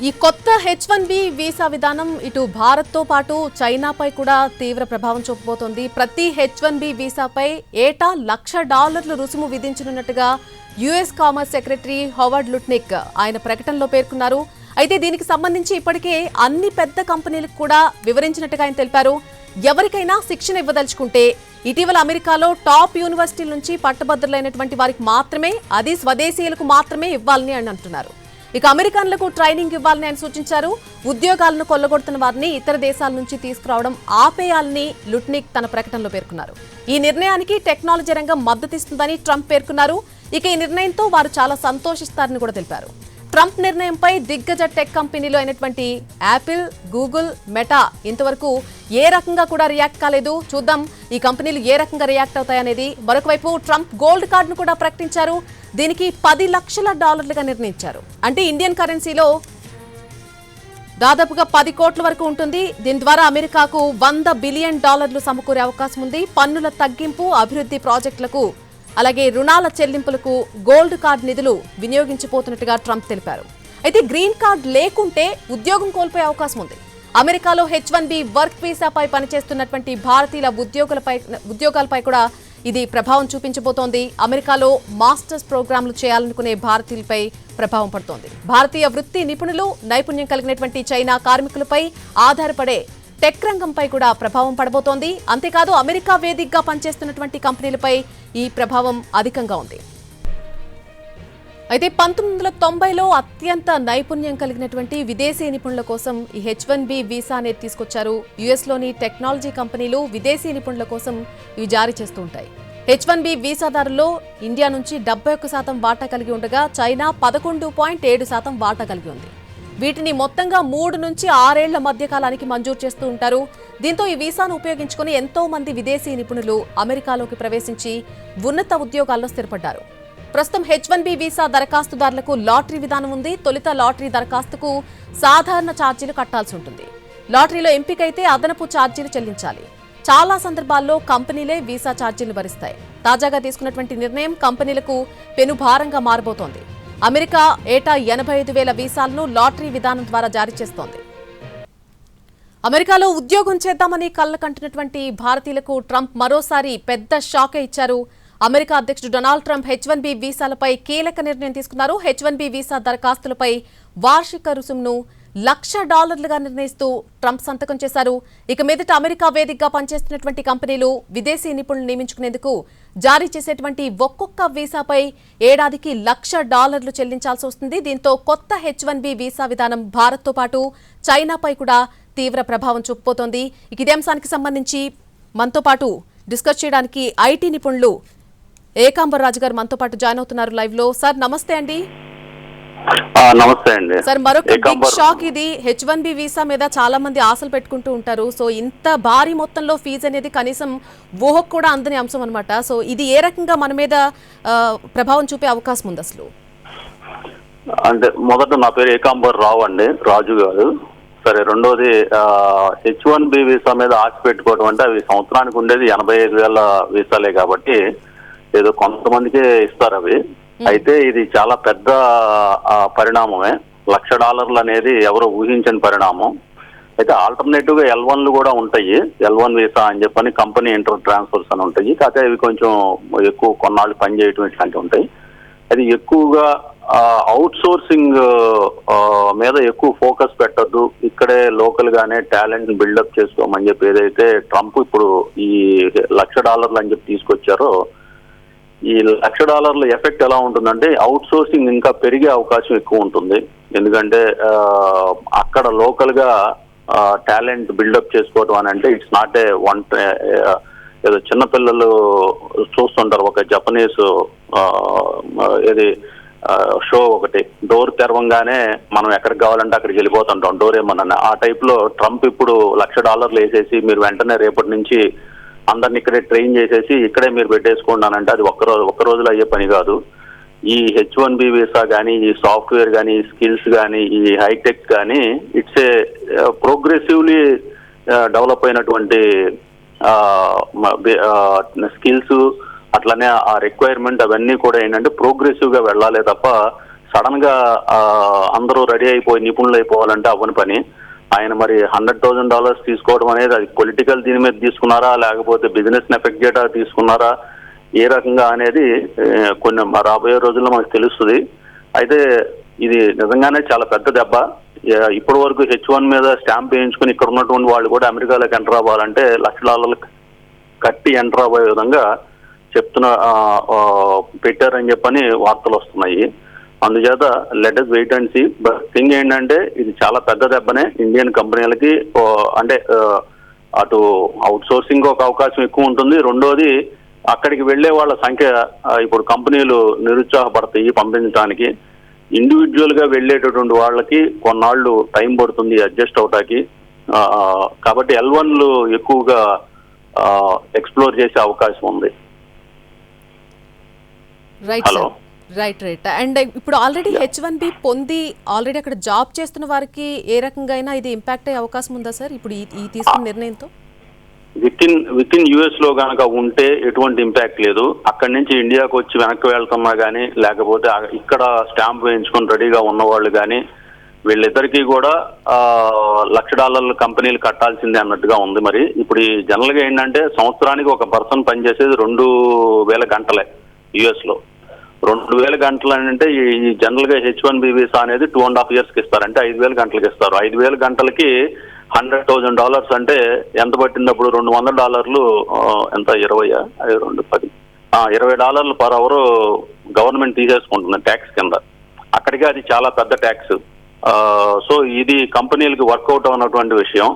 ఈ కొత్త H1B వీసా విధానం ఇటు భారత్తో పాటు చైనాపై కూడా తీవ్ర ప్రభావం చూపబోతోంది. ప్రతి H1B వీసాపై ఏటా $1,00,000 రుసుము విధించనున్నట్టుగా US commerce secretary Howard Lutnick ఆయన ప్రకటనలో పేర్కొన్నారు. అయితే దీనికి సంబంధించి ఇప్పటికే అన్ని పెద్ద కంపెనీలకు కూడా వివరించినట్టుగా ఆయన తెలిపారు. ఎవరికైనా శిక్షణ ఇవ్వదలుచుకుంటే ఇటీవల అమెరికాలో టాప్ యూనివర్సిటీల నుంచి పట్టభద్రులైనటువంటి వారికి మాత్రమే, అది స్వదేశీయులకు మాత్రమే ఇవ్వాలని అని అంటున్నారు. ఇక అమెరికన్లకు ట్రైనింగ్ ఇవ్వాలని ఆయన సూచించారు. ఉద్యోగాలను కొల్లగొడుతున్న వారిని ఇతర దేశాల నుంచి తీసుకురావడం ఆపేయాలని లుట్నిక్ తన ప్రకటనలో పేర్కొన్నారు. ఈ నిర్ణయానికి టెక్నాలజీ రంగం మద్దతిస్తుందని ట్రంప్ పేర్కొన్నారు. ఇక ఈ నిర్ణయంతో వారు చాలా సంతోషిస్తారని కూడా తెలిపారు. ట్రంప్ నిర్ణయంపై దిగ్గజ టెక్ కంపెనీలు అయినటువంటి యాపిల్, గూగుల్, మెటా ఇంతవరకు ఏ రకంగా కూడా రియాక్ట్ కాలేదు. చూద్దాం ఈ కంపెనీలు ఏ రకంగా రియాక్ట్ అవుతాయనేది. మరొక వైపు ట్రంప్ గోల్డ్ కార్డును కూడా ప్రకటించారు. దీనికి $10 లక్షలుగా నిర్ణయించారు. అంటే ఇండియన్ కరెన్సీలో దాదాపుగా 10 కోట్ల వరకు ఉంటుంది. దీని ద్వారా అమెరికాకు $100 బిలియన్ సమకూరే అవకాశం ఉంది. పన్నుల తగ్గింపు, అభివృద్ధి ప్రాజెక్టులకు, అలాగే రుణాల చెల్లింపులకు గోల్డ్ కార్డ్ నిధులు వినియోగించబోతున్నట్టుగా ట్రంప్ తెలిపారు. అయితే గ్రీన్ కార్డ్ లేకుంటే ఉద్యోగం కోల్పోయే అవకాశం ఉంది. అమెరికాలో H1B వర్క్ వీసాపై పనిచేస్తున్నటువంటి భారతీయుల ఉద్యోగాలపై కూడా ఇది ప్రభావం చూపించబోతోంది. అమెరికాలో మాస్టర్స్ ప్రోగ్రాంలు చేయాలనుకునే భారతీయులపై ప్రభావం పడుతోంది. భారతీయ వృత్తి నిపుణులు, నైపుణ్యం కలిగినటువంటి చైనా కార్మికులపై ఆధారపడే టెక్ రంగంపై కూడా ప్రభావం పడబోతోంది. అంతేకాదు అమెరికా వేదికగా పనిచేస్తున్నటువంటి కంపెనీలపై ఈ ప్రభావం అధికంగా ఉంది. అయితే 1990లో అత్యంత నైపుణ్యం కలిగినటువంటి విదేశీ నిపుణుల కోసం ఈ H1B వీసా అనేది తీసుకొచ్చారు. యుఎస్లోని టెక్నాలజీ కంపెనీలు విదేశీ నిపుణుల కోసం ఇవి జారీ చేస్తూ ఉంటాయి. H1B వీసాదారుల్లో ఇండియా నుంచి 71% వాటా కలిగి ఉండగా చైనా 11.7% వాటా కలిగి ఉంది. వీటిని మొత్తంగా 3 నుంచి 6 ఏళ్ల మధ్య కాలానికి మంజూరు చేస్తూ ఉంటారు. దీంతో ఈ వీసాను ఉపయోగించుకుని ఎంతో మంది విదేశీ నిపుణులు అమెరికాలోకి ప్రవేశించి ఉన్నత ఉద్యోగాల్లో స్థిరపడ్డారు. ప్రస్తుతం H1B వీసా దరఖాస్తుదారులకు లాటరీ విధానం ఉంది. తొలుత లాటరీ దరఖాస్తుకు సాధారణ ఛార్జీలు కట్టాల్సి ఉంటుంది. లాటరీలో ఎంపికైతే అదనపు ఛార్జీలు చెల్లించాలి. చాలా సందర్భాల్లో కంపెనీలే వీసా ఛార్జీలు భరిస్తాయి. తాజాగా తీసుకున్నటువంటి నిర్ణయం కంపెనీలకు పెనుభారంగా మారబోతోంది. అమెరికా ఏటా 85,000 వీసాలను లాటరీ విధానం ద్వారా జారీ చేస్తోంది. అమెరికాలో ఉద్యోగం చేద్దామని కళ్ళకంటున్నటువంటి భారతీయులకు ట్రంప్ మరోసారి పెద్ద షాకే ఇచ్చారు. అమెరికా అధ్యక్షుడు డొనాల్డ్ ట్రంప్ H1B వీసాలపై కీలక నిర్ణయం తీసుకున్నారు. H1B వీసా దరఖాస్తులపై వార్షిక రుసుమును $1,00,000గా నిర్ణయిస్తూ ట్రంప్ సంతకం చేశారు. ఇక మీదట అమెరికా వేదికగా పనిచేస్తున్నటువంటి కంపెనీలు విదేశీ నిపుణులు నియమించుకునేందుకు జారీ చేసేటువంటి ఒక్కొక్క వీసాపై ఏడాదికి $1,00,000 చెల్లించాల్సి వస్తుంది. దీంతో కొత్త H1B వీసా విధానం భారత్తో పాటు చైనాపై కూడా తీవ్ర ప్రభావం చూపబోతోంది. ఇక ఇదే అంశానికి సంబంధించి మనతో పాటు డిస్కస్ చేయడానికి ఐటీ నిపుణులు ఏకాంబర్ రాజు గారు మనతో పాటు జాయిన్ అవుతున్నారు లైవ్ లో. సార్ నమస్తే అండి. నమస్తే అండి సార్. మరొక బిగ్ షాక్ ఇది. H1B వీసా మీద చాలా మంది ఆశలు పెట్టుకుంటూ ఉంటారు. సో ఇంత భారీ మొత్తంలో ఫీజు అనేది కనీసం ఊహకు కూడా అందని అంశం అనమాట. సో ఇది ఏ రకంగా మన మీద ప్రభావం చూపే అవకాశం ఉంది అసలు? అంటే మొదట నా పేరు ఏకాంబర్ రావు అండి, రాజు గారు. సరే, రెండోది H1B వీసా మీద ఆశ పెట్టుకోవడం అంటే అవి సంవత్సరానికి ఉండేది 85,000 వీసాలే కాబట్టి ఏదో కొంతమందికే ఇస్తారు అవి. అయితే ఇది చాలా పెద్ద పరిణామమే. $1,00,000 అనేది ఎవరో ఊహించని పరిణామం. అయితే ఆల్టర్నేటివ్ గా L1లు కూడా ఉంటాయి. L1 వీసా అని చెప్పని కంపెనీ ఇంటర్ ట్రాన్స్ఫర్స్ అని ఉంటాయి. కాకపోతే అవి కొంచెం ఎక్కువ కొన్నాళ్ళు పనిచేయటం ఇట్లాంటివి ఉంటాయి. అది ఎక్కువగా అవుట్ సోర్సింగ్ మీద ఎక్కువ ఫోకస్ పెట్టద్దు, ఇక్కడే లోకల్ గానే టాలెంట్ బిల్డప్ చేసుకోమని చెప్పి ఏదైతే ట్రంప్ ఇప్పుడు ఈ $1,00,000 అని చెప్పి తీసుకొచ్చారో, ఈ $1,00,000 ఎఫెక్ట్ ఎలా ఉంటుందంటే అవుట్ సోర్సింగ్ ఇంకా పెరిగే అవకాశం ఎక్కువ ఉంటుంది. ఎందుకంటే అక్కడ లోకల్ గా టాలెంట్ బిల్డప్ చేసుకోవడం అని అంటే ఇట్స్ నాట్ ఏ వన్ ఏదో చిన్నపిల్లలు చూస్తుంటారు. ఒక జపనీస్ ఇది షో ఒకటి, డోర్ తెరవంగానే మనం ఎక్కడికి కావాలంటే అక్కడికి వెళ్ళిపోతుంటాం, డోర్ ఏమన్నా. ఆ టైప్ లో ట్రంప్ ఇప్పుడు $1,00,000 వేసేసి మీరు వెంటనే రేపటి నుంచి అందరిని ఇక్కడే ట్రైన్ చేసేసి ఇక్కడే మీరు పెట్టేసుకుంటానంటే అది ఒక్క రోజులో అయ్యే పని కాదు. ఈ H1B వీసా కానీ, ఈ సాఫ్ట్వేర్ కానీ, ఈ స్కిల్స్ కానీ, ఈ హైటెక్ కానీ ఇట్స్ ఏ ప్రోగ్రెసివ్లీ డెవలప్ అయినటువంటి స్కిల్స్. అట్లనే ఆ రిక్వైర్మెంట్ అవన్నీ కూడా ఏంటంటే ప్రోగ్రెసివ్ గా వెళ్ళాలి తప్ప సడన్ గా అందరూ రెడీ అయిపోయి నిపుణులు అయిపోవాలంటే అవ్వని పని. ఆయన మరి $100,000 తీసుకోవడం అనేది అది పొలిటికల్ దీని మీద తీసుకున్నారా, లేకపోతే బిజినెస్ ని ఎఫెక్ట్ చేయడా తీసుకున్నారా, ఏ రకంగా అనేది కొన్ని రాబోయే రోజుల్లో మనకు తెలుస్తుంది. అయితే ఇది నిజంగానే చాలా పెద్ద దెబ్బ. ఇప్పటి వరకు H1 మీద స్టాంప్ వేయించుకుని ఇక్కడ ఉన్నటువంటి వాళ్ళు కూడా అమెరికాలోకి ఎంటర్ అవ్వాలంటే $1,00,000 కట్టి ఎంటర్ అయ్యే విధంగా పెట్టారని చెప్పని వార్తలు వస్తున్నాయి. అందుచేత let us wait and see. But thing ఏంటంటే ఇది చాలా పెద్ద దెబ్బనే ఇండియన్ కంపెనీలకి. అంటే అటు అవుట్ సోర్సింగ్ ఒక అవకాశం ఎక్కువ ఉంటుంది. రెండోది అక్కడికి వెళ్లే వాళ్ళ సంఖ్య ఇప్పుడు కంపెనీలు నిరుత్సాహపడతాయి పంపించడానికి. ఇండివిజువల్ గా వెళ్లేటటువంటి వాళ్ళకి కొన్నాళ్ళు టైం పడుతుంది అడ్జస్ట్ అవటానికి. కాబట్టి L1లు ఎక్కువగా ఎక్స్ప్లోర్ చేసే అవకాశం ఉంది. రైట్. అండ్ ఇప్పుడు ఆల్రెడీ H1B పొంది ఆల్రెడీ అక్కడ జాబ్ చేస్తున్న వారికి ఏ రకంగా అయినా ఇది ఇంపాక్ట్ అయ్యే అవకాశం ఉందా సార్ ఇప్పుడు ఈ తీసుకున్న నిర్ణయంతో? విత్ ఇన్ యుఎస్ లో కనుక ఉంటే ఎటువంటి ఇంపాక్ట్ లేదు. అక్కడి నుంచి ఇండియాకు వచ్చి వెనక్కి వెళ్తున్నా కానీ, లేకపోతే ఇక్కడ స్టాంప్ వేయించుకొని రెడీగా ఉన్నవాళ్ళు కానీ, వీళ్ళిద్దరికీ కూడా $1,00,000 కంపెనీలు కట్టాల్సిందే అన్నట్టుగా ఉంది. మరి ఇప్పుడు జనరల్ గా ఏంటంటే సంవత్సరానికి ఒక పర్సన్ పనిచేసేది 2,000 గంటలే యుఎస్ లో. 2,000 గంటలు అంటే ఈ జనరల్ గా H1B వీసా అనేది 2.5 years కి ఇస్తారు. అంటే 5,000 గంటలకి ఇస్తారు. 5,000 గంటలకి $100,000 అంటే ఎంత పట్టినప్పుడు $200 ఎంత 20 పర్ అవర్ గవర్నమెంట్ తీసేసుకుంటుంది ట్యాక్స్ కింద. అక్కడికి అది చాలా పెద్ద ట్యాక్స్. సో ఇది కంపెనీలకు వర్కౌట్ అన్నటువంటి విషయం.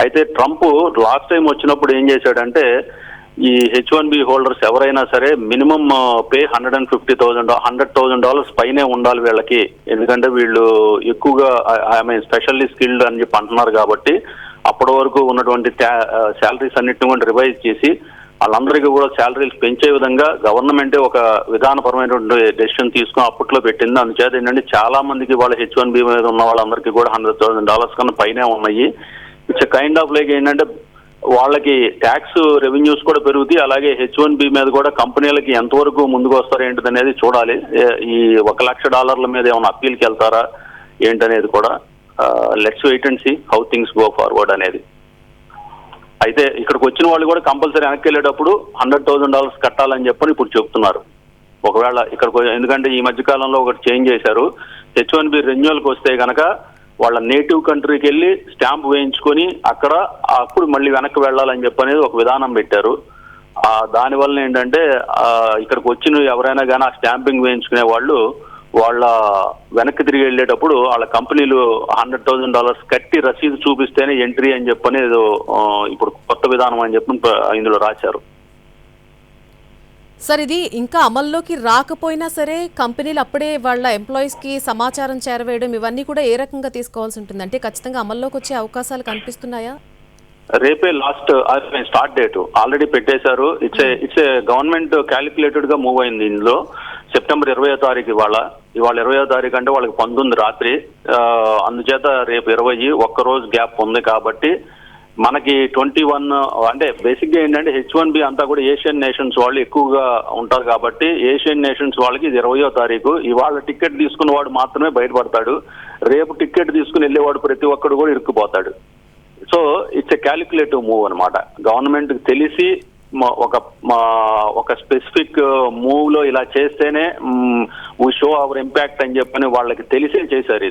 అయితే ట్రంప్ లాస్ట్ టైం వచ్చినప్పుడు ఏం చేశాడంటే ఈ H1B హోల్డర్స్ ఎవరైనా సరే మినిమం పే $100,000 పైనే ఉండాలి వీళ్ళకి. ఎందుకంటే వీళ్ళు ఎక్కువగా స్పెషల్లీ స్కిల్డ్ అని చెప్పి అంటున్నారు. కాబట్టి అప్పటి వరకు ఉన్నటువంటి శాలరీస్ అన్నిటిని కూడా రివైజ్ చేసి వాళ్ళందరికీ కూడా శాలరీలు పెంచే విధంగా గవర్నమెంటే ఒక విధానపరమైనటువంటి డెసిషన్ తీసుకుని అప్పట్లో పెట్టింది. అందుచేత ఏంటంటే చాలా మందికి వాళ్ళ H1B మీద ఉన్న వాళ్ళందరికీ కూడా $100,000 కన్నా పైనే ఉన్నాయి. ఇట్స్ కైండ్ ఆఫ్ లైక్ ఏంటంటే వాళ్ళకి ట్యాక్స్ రెవెన్యూస్ కూడా పెరుగుతాయి. అలాగే H1B మీద కూడా కంపెనీలకి ఎంతవరకు ముందుకు వస్తారు ఏంటిది అనేది చూడాలి. ఈ $1,00,000 మీద ఏమైనా అప్పీల్కి వెళ్తారా ఏంటనేది కూడా let's wait and see how things go forward అనేది. అయితే ఇక్కడికి వచ్చిన వాళ్ళు కూడా కంపల్సరీ వెనక్కి వెళ్ళేటప్పుడు $100,000 కట్టాలని చెప్పని ఇప్పుడు చెప్తున్నారు. ఒకవేళ ఇక్కడికి ఎందుకంటే ఈ మధ్య కాలంలో ఒకటి చేంజ్ చేశారు. H1B రెన్యువల్కి వస్తే కనుక వాళ్ళ నేటివ్ కంట్రీకి వెళ్ళి స్టాంప్ వేయించుకొని అప్పుడు మళ్ళీ వెనక్కి వెళ్ళాలని చెప్పనేది ఒక విధానం పెట్టారు. దానివల్ల ఏంటంటే ఇక్కడికి వచ్చిన ఎవరైనా కానీ ఆ స్టాంపింగ్ వేయించుకునే వాళ్ళు వాళ్ళ వెనక్కి తిరిగి వెళ్ళేటప్పుడు వాళ్ళ కంపెనీలు $100,000 కట్టి రసీదు చూపిస్తేనే ఎంట్రీ అని చెప్పని ఇప్పుడు కొత్త విధానం అని చెప్పి ఇందులో రాశారు. సార్ ఇది ఇంకా అమల్లోకి రాకపోయినా సరే కంపెనీలు అప్పుడే వాళ్ళ ఎంప్లాయీస్ కి సమాచారం చేరవేయడం ఇవన్నీ కూడా ఏ రకంగా తీసుకోవాల్సి ఉంటుంది? అంటే ఖచ్చితంగా అమల్లోకి వచ్చే అవకాశాలు కనిపిస్తున్నాయా? రేపే స్టార్ట్ డేట్ ఆల్రెడీ పెట్టేశారు. ఇట్స్ ఏ గవర్నమెంట్ క్యాలిక్యులేటెడ్ గా మూవ్ అయింది. ఇందులో సెప్టెంబర్ 20వ తారీఖు ఇవాళ 20వ తారీఖు అంటే వాళ్ళకి 19 రాత్రి. అందుచేత రేపు 20 ఒక్కరోజు గ్యాప్ ఉంది. కాబట్టి మనకి 21 అంటే బేసిక్ గా ఏంటంటే H1B అంతా కూడా ఏషియన్ నేషన్స్ వాళ్ళు ఎక్కువగా ఉంటారు. కాబట్టి ఏషియన్ నేషన్స్ వాళ్ళకి ఇది 20వ తారీఖు. ఇవాళ టికెట్ తీసుకున్న వాడు మాత్రమే బయటపడతాడు. రేపు టికెట్ తీసుకుని వెళ్ళేవాడు ప్రతి ఒక్కడు కూడా ఇరుక్కుపోతాడు. So it's a calculative move అనమాట. గవర్నమెంట్ తెలిసి ఒక స్పెసిఫిక్ మూవ్ లో ఇలా చేస్తేనే వీ షో అవర్ ఇంపాక్ట్ అని చెప్పని వాళ్ళకి తెలిసే చేశారు.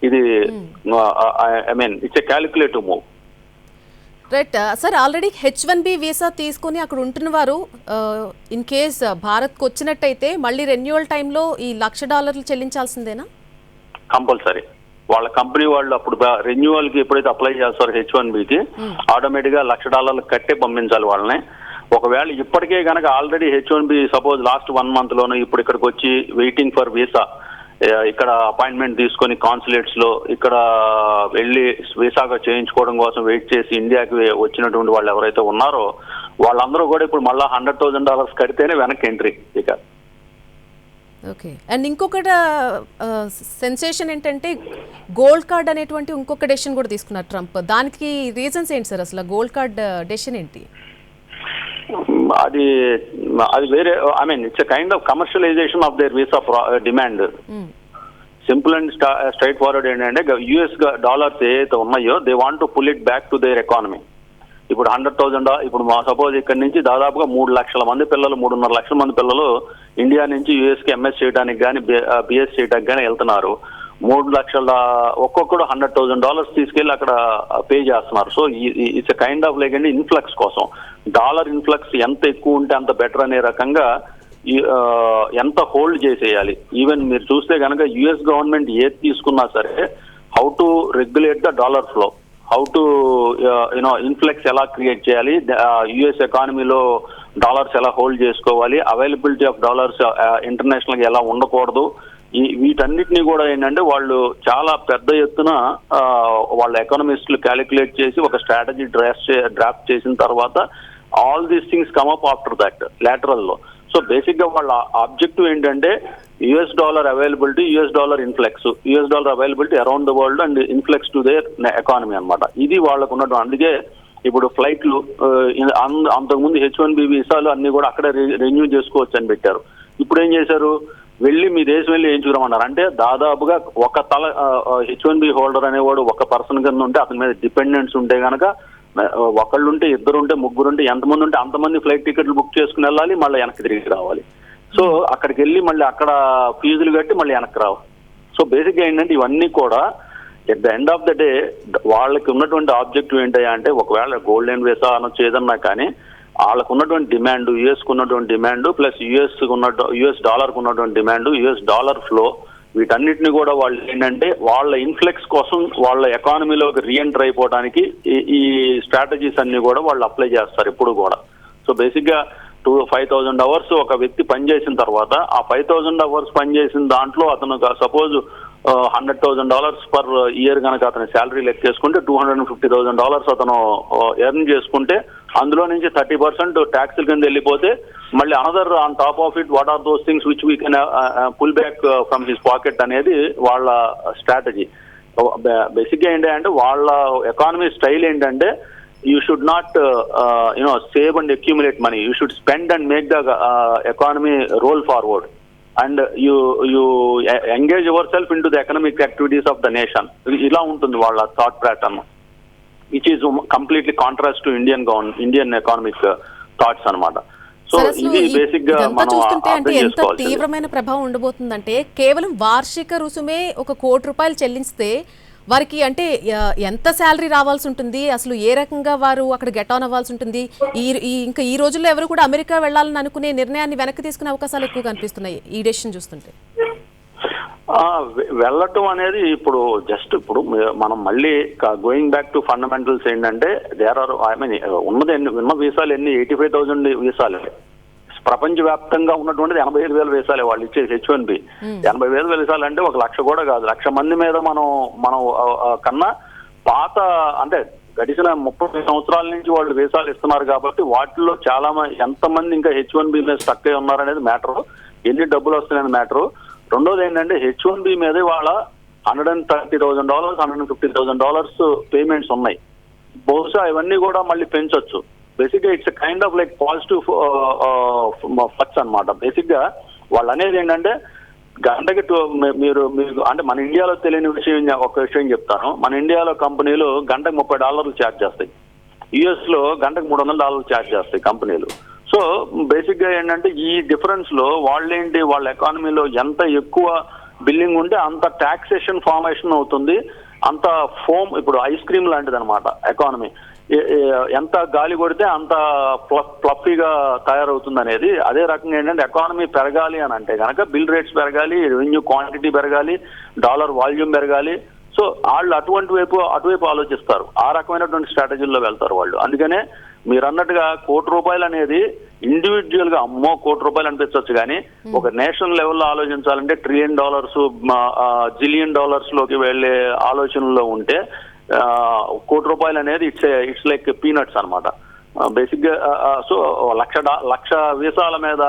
ఇది it's a calculative move. Right sir, already H1B visa తీసుకుని అక్కడ ఉంటున్న వారు ఇన్ కేస్ భారత్కు వచ్చినట్టయితే మళ్ళీ రెన్యువల్ టైంలో ఈ $1,00,000 చెల్లించాల్సిందేనా? కంపల్సరీ. వాళ్ళ కంపెనీ వాళ్ళు అప్పుడు రెన్యువల్ కి ఎప్పుడైతే అప్లై చేస్తారో H1Bకి ఆటోమేటిక్ గా $1,00,000 కట్టే పంపించాలి వాళ్ళని. ఒకవేళ ఇప్పటికే కనుక already H1B suppose last 1 month లోనూ ఇప్పుడు ఇక్కడికి వచ్చి వెయిటింగ్ ఫర్ వీసా, ఇక్కడ అపాయింట్మెంట్ తీసుకొని కాన్సులేట్స్ లో ఇక్కడ వెళ్ళి వీసాగా చేయించుకోవడం కోసం వెయిట్ చేసి ఇండియాకి వచ్చినటువంటి వాళ్ళు ఎవరైతే ఉన్నారో వాళ్ళందరూ కూడా ఇప్పుడు మళ్ళీ $100,000 కడితేనే వెనక్కి ఎంట్రీ. ఇక ఓకే. అండ్ ఇంకొకటి సెన్సేషన్ ఏంటంటే గోల్డ్ కార్డ్ అనేటువంటి ఇంకొక డెసిషన్ కూడా తీసుకున్నారు ట్రంప్. దానికి రీజన్స్ ఏంటి సార్? అసలు గోల్డ్ కార్డ్ డెసిషన్ ఏంటి? అది వేరే it's a kind of commercialization of their visa demand. Simple and straight forward ఏంటంటే US డాలర్స్ ఏవైతే ఉన్నాయో they want to pull it back to their economy. ఇప్పుడు $100,000 ఇప్పుడు సపోజ్ ఇక్కడ నుంచి దాదాపుగా 3 లక్షల మంది పిల్లలు 3.5 లక్షల మంది పిల్లలు ఇండియా నుంచి US కి MS చేయడానికి కానీ BS చేయడానికి కానీ వెళ్తున్నారు. 3 లక్షల ఒక్కొక్కడు $100,000 తీసుకెళ్లి అక్కడ పే చేస్తున్నారు. So it's a kind of like అండి ఇన్ఫ్లక్స్ కోసం. డాలర్ ఇన్ఫ్లక్స్ ఎంత ఎక్కువ ఉంటే అంత బెటర్ అనే రకంగా ఎంత హోల్డ్ చేసేయాలి. ఈవెన్ మీరు చూస్తే కనుక యుఎస్ గవర్నమెంట్ ఏది తీసుకున్నా సరే how to regulate the dollar flow, how to influx ఎలా క్రియేట్ చేయాలి, యుఎస్ ఎకానమీలో డాలర్స్ ఎలా హోల్డ్ చేసుకోవాలి, అవైలబిలిటీ ఆఫ్ డాలర్స్ ఇంటర్నేషనల్ గా ఎలా ఉండకూడదు, వీటన్నిటిని కూడా ఏంటంటే వాళ్ళు చాలా పెద్ద ఎత్తున వాళ్ళ ఎకానమిస్టులు క్యాలిక్యులేట్ చేసి ఒక స్ట్రాటజీ డ్రాఫ్ట్ చేసిన తర్వాత all these things come up after that lateral లో. సో బేసిక్ గా వాళ్ళ ఆబ్జెక్టివ్ ఏంటంటే US dollar availability, US dollar influx, US dollar availability around the world and influx to their economy అనమాట. ఇది వాళ్ళకు ఉన్నట్టు. అందుకే ఇప్పుడు ఫ్లైట్లు అంతకుముందు H1B వీసాలు అన్ని కూడా అక్కడే రెన్యూ చేసుకోవచ్చు అని పెట్టారు. ఇప్పుడు ఏం చేశారు, వెళ్ళి మీ దేశం వెళ్ళి వేయించుకురమన్నారు. అంటే దాదాపుగా ఒక H1B హోల్డర్ అనేవాడు ఒక పర్సన్ కింద ఉంటే అతని మీద డిపెండెంట్స్ ఉంటే కనుక ఒకళ్ళుంటే ఇద్దరుంటే ముగ్గురుంటే ఎంతమంది ఉంటే అంతమంది ఫ్లైట్ టికెట్లు బుక్ చేసుకుని వెళ్ళాలి, మళ్ళీ వెనక్కి తిరిగి రావాలి. సో అక్కడికి వెళ్ళి మళ్ళీ అక్కడ ఫీజులు కట్టి మళ్ళీ వెనక్కి రావాలి. సో బేసిక్గా ఏంటంటే ఇవన్నీ కూడా at the end of the day వాళ్ళకి ఉన్నటువంటి ఆబ్జెక్టివ్ ఏంటయ్యా అంటే ఒకవేళ గోల్డెన్ వీసా అనొచ్చు ఏదన్నా కానీ వాళ్ళకు ఉన్నటువంటి డిమాండ్, యుఎస్కు ఉన్నటువంటి డిమాండ్ ప్లస్ యుఎస్ డాలర్కు ఉన్నటువంటి డిమాండ్, యుఎస్ డాలర్ ఫ్లో, వీటన్నిటిని కూడా వాళ్ళు ఏంటంటే వాళ్ళ ఇన్ఫ్లెక్స్ కోసం వాళ్ళ ఎకానమీలోకి రీఎంటర్ అయిపోవడానికి ఈ స్ట్రాటజీస్ అన్ని కూడా వాళ్ళు అప్లై చేస్తారు ఎప్పుడు కూడా. సో బేసిక్గా 5,000 అవర్స్ ఒక వ్యక్తి పనిచేసిన తర్వాత ఆ 5,000 అవర్స్ పనిచేసిన దాంట్లో అతను సపోజ్ $100,000 పర్ ఇయర్ కనుక అతని శాలరీ లెక్కేసుకుంటే $250,000 అతను ఎర్న్ చేసుకుంటే అందులో నుంచి 30% ట్యాక్స్ల కింద వెళ్ళిపోతే మళ్ళీ another on top of it what are those things which we can pull back from his pocket అనేది వాళ్ళ స్ట్రాటజీ. బేసిక్గా ఏంటంటే వాళ్ళ ఎకానమీ స్టైల్ ఏంటంటే you should not save and accumulate money, you should spend and make the economy roll forward and you engage yourself into the economic activities of the nation. ila untundi valla thought pattern which is completely contrast to Indian economic thoughts anamata. So ఇది basic గా మనం చూస్తుంటే అంటే ఎంత తీవ్రమైన ప్రభావం ఉండబోతుందంటే కేవలం వార్షిక రుసుమే ₹1 కోటి చెల్లిస్తే వారికి అంటే ఎంత శాలరీ రావాల్సి ఉంటుంది, అసలు ఏ రకంగా వారు అక్కడ గెట్ ఆన్ అవ్వాల్సి ఉంటుంది. ఇంకా ఈ రోజుల్లో ఎవరు కూడా అమెరికా వెళ్ళాలని అనుకునే నిర్ణయాన్ని వెనక్కి తీసుకునే అవకాశాలు ఎక్కువ కనిపిస్తున్నాయి ఈ డెసిషన్ చూస్తుంటే. వెళ్ళటం అనేది ఇప్పుడు జస్ట్ ఇప్పుడు మనం మళ్ళీ గోయింగ్ బ్యాక్ టు ఫండమెంటల్స్ ఏంటంటే దేర్ ఆర్ ఉన్న వీసాలు ఎన్ని 85,000 వీసాలు ప్రపంచవ్యాప్తంగా ఉన్నటువంటిది 85,000 వీసాలే వాళ్ళు ఇచ్చేసి H1B. 85,000 వీసాలు అంటే 1,00,000 కూడా కాదు, 1,00,000 మంది మీద మనం కన్నా పాత అంటే గడిచిన 30 సంవత్సరాల నుంచి వాళ్ళు వీసాలు ఇస్తున్నారు కాబట్టి వాటిల్లో చాలా ఎంతమంది ఇంకా H1B మీద స్టక్ అయి ఉన్నారనేది మ్యాటర్, ఎన్ని డబ్బులు వస్తున్నాయని మ్యాటర్. రెండోది ఏంటంటే H1B మీద వాళ్ళ $130,000 $150,000 పేమెంట్స్ ఉన్నాయి. బహుశా ఇవన్నీ కూడా మళ్ళీ పెంచొచ్చు. బేసిక్గా it's kind of like positive flux అనమాట. బేసిక్గా వాళ్ళు అనేది ఏంటంటే గంటకి మీరు అంటే మన ఇండియాలో తెలియని ఒక విషయం చెప్తాను. మన ఇండియాలో కంపెనీలు గంటకు $30 ఛార్జ్ చేస్తాయి, యుఎస్ లో గంటకు $300 ఛార్జ్ చేస్తాయి కంపెనీలు. సో బేసిక్ గా ఏంటంటే ఈ డిఫరెన్స్ లో వాళ్ళేంటి వాళ్ళ ఎకానమీలో ఎంత ఎక్కువ బిల్లింగ్ ఉంటే అంత టాక్సేషన్ ఫార్మేషన్ అవుతుంది, అంత ఫోమ్ ఇప్పుడు ఐస్ క్రీమ్ లాంటిది అనమాట ఎకానమీ. ఎంత గాలి కొడితే అంత ఫ్లఫీగా తయారవుతుంది అనేది. అదే రకంగా ఏంటంటే ఎకానమీ పెరగాలి అని అంటే కనుక బిల్ రేట్స్ పెరగాలి, రెవెన్యూ క్వాంటిటీ పెరగాలి, డాలర్ వాల్యూమ్ పెరగాలి. సో వాళ్ళు అటువైపు ఆలోచిస్తారు, ఆ రకమైనటువంటి స్ట్రాటజీల్లో వెళ్తారు వాళ్ళు. అందుకనే మీరు అన్నట్టుగా ₹1 కోటి అనేది ఇండివిజువల్ గా అమ్మో ₹1 కోటి అనిపించవచ్చు, కానీ ఒక నేషనల్ లెవెల్లో ఆలోచించాలంటే $1 ట్రిలియన్ జిలియన్ డాలర్స్ లోకి వెళ్లే ఆలోచనలో ఉంటే ₹1 కోటి అనేది ఇట్స్ లైక్ పీనట్స్ అనమాట బేసిక్ గా. సో 1,00,000 వీసాల మీద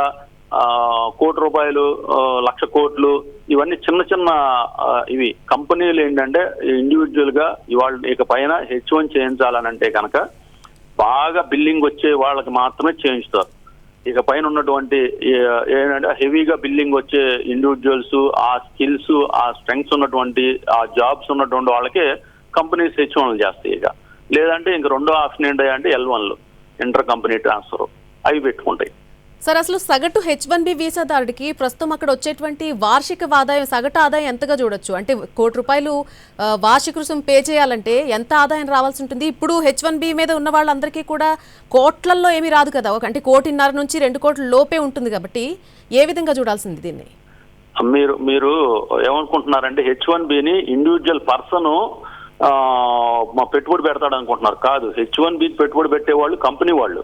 ₹1 కోటి 1,00,000 కోట్లు ఇవన్నీ చిన్న చిన్న ఇవి కంపెనీలు ఏంటంటే ఇండివిజువల్ గా ఇవాళ ఇక పైన H1 చేయించాలనంటే కనుక బాగా బిల్లింగ్ వచ్చే వాళ్ళకి మాత్రమే చేయించుతారు. ఇక పైన ఉన్నటువంటి ఏంటంటే హెవీగా బిల్లింగ్ వచ్చే ఇండివిజువల్స్, ఆ స్కిల్స్ ఆ స్ట్రెంగ్స్ ఉన్నటువంటి ఆ జాబ్స్ ఉన్నటువంటి వాళ్ళకే కంపెనీస్ H1 చేస్తాయి. ఇక లేదంటే ఇంక రెండో ఆప్షన్ ఏంటంటే L1లు ఇంటర్ కంపెనీ ట్రాన్స్ఫర్ అవి పెట్టుకుంటాయి. సార్ అసలు సగటు H1B వీసాదారుడికి ప్రస్తుతం అక్కడ వచ్చేటువంటి వార్షిక ఆదాయం సగటు ఆదాయం ఎంతగా చూడొచ్చు? అంటే ₹1,00,00,000 వార్షిక రుసుము పే చేయాలంటే ఎంత ఆదాయం రావాల్సి ఉంటుంది? ఇప్పుడు H1B మీద ఉన్న వాళ్ళందరికీ కూడా కోట్లల్లో ఏమీ రాదు కదా, అంటే 1,50,00,000 నుంచి 2 కోట్ల లోపే ఉంటుంది కాబట్టి ఏ విధంగా చూడాల్సింది దీన్ని? మీరు ఏమనుకుంటున్నారంటే H1Bని ఇండివిజువల్ పర్సన్ మా పెట్టుబడి పెడతాడు అనుకుంటున్నారు. కాదు, H1Bకి పెట్టుబడి పెట్టేవాళ్ళు కంపెనీ వాళ్ళు.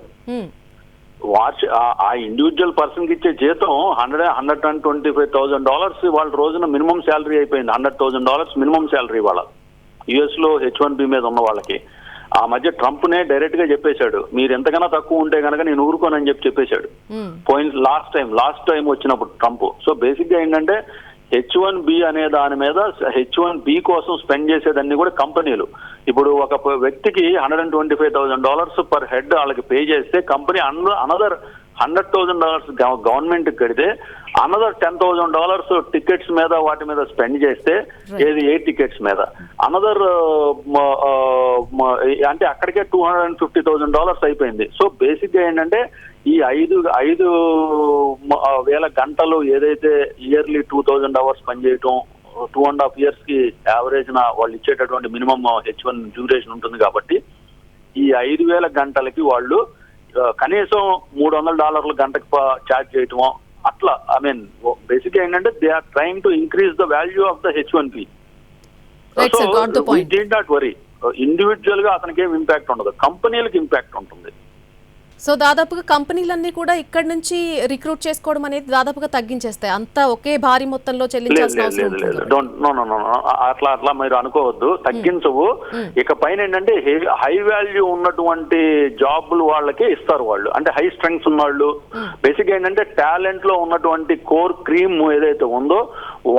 ఆ ఇండివిజువల్ పర్సన్ కి ఇచ్చే జీతం $125,000 వాళ్ళ రోజున మినిమం శాలరీ అయిపోయింది. $100,000 మినిమం శాలరీ వాళ్ళ యుఎస్ లో H1B మీద ఉన్న వాళ్ళకి. ఆ మధ్య ట్రంప్ నే డైరెక్ట్ గా చెప్పేశాడు, మీరు ఎంతకన్నా తక్కువ ఉంటే కనుక నేను ఊరుకోనని చెప్పేశాడు. పోయిన లాస్ట్ టైం వచ్చినప్పుడు ట్రంప్. సో బేసిక్ గా ఏంటంటే H1B అనే దాని మీద H1B కోసం స్పెండ్ చేసేదాన్ని కూడా కంపెనీలు. ఇప్పుడు ఒక వ్యక్తికి $125,000 పర్ హెడ్ వాళ్ళకి పే చేస్తే కంపెనీ అనదర్ $100,000 గవర్నమెంట్ కడితే అనదర్ $10,000 టికెట్స్ మీద వాటి మీద స్పెండ్ చేస్తే ఏది 8 టికెట్స్ మీద అనదర్ అంటే అక్కడికే $250,000 అయిపోయింది. సో బేసిక్ గా ఏంటంటే ఈ 5,000 గంటలు ఏదైతే ఇయర్లీ 2,000 అవర్స్ పనిచేయటం 2.5 years కి యావరేజ్ వాళ్ళు ఇచ్చేటటువంటి మినిమం H1 డ్యూరేషన్ ఉంటుంది కాబట్టి ఈ 5,000 గంటలకి వాళ్ళు కనీసం $300 గంటకు ఛార్జ్ చేయటమో అట్లా. ఐ మీన్ బేసిక్ ఏంటంటే they are trying to increase the value of the H1B. So we need not worry, individual గా అతనికి ఏం ఇంపాక్ట్ ఉండదు, కంపెనీలకు ఇంపాక్ట్ ఉంటుంది. సో దాదాపుగా కంపెనీలన్నీ కూడా ఇక్కడ నుంచి రిక్రూట్ చేసుకోవడం అనేది దాదాపుగా తగ్గించేస్తాయి, అంతా ఒకే భారీ మొత్తంలో చెల్లించాల్సిన అవసరం ఉంటుంది. అట్లా మీరు అనుకోవద్దు, తగ్గించవు. ఇక పైన ఏంటంటే హై వాల్యూ ఉన్నటువంటి జాబులు వాళ్ళకే ఇస్తారు వాళ్ళు, అంటే హై స్ట్రెంగ్స్ ఉన్న వాళ్ళు. బేసిక్ ఏంటంటే టాలెంట్ లో ఉన్నటువంటి కోర్ క్రీమ్ ఏదైతే ఉందో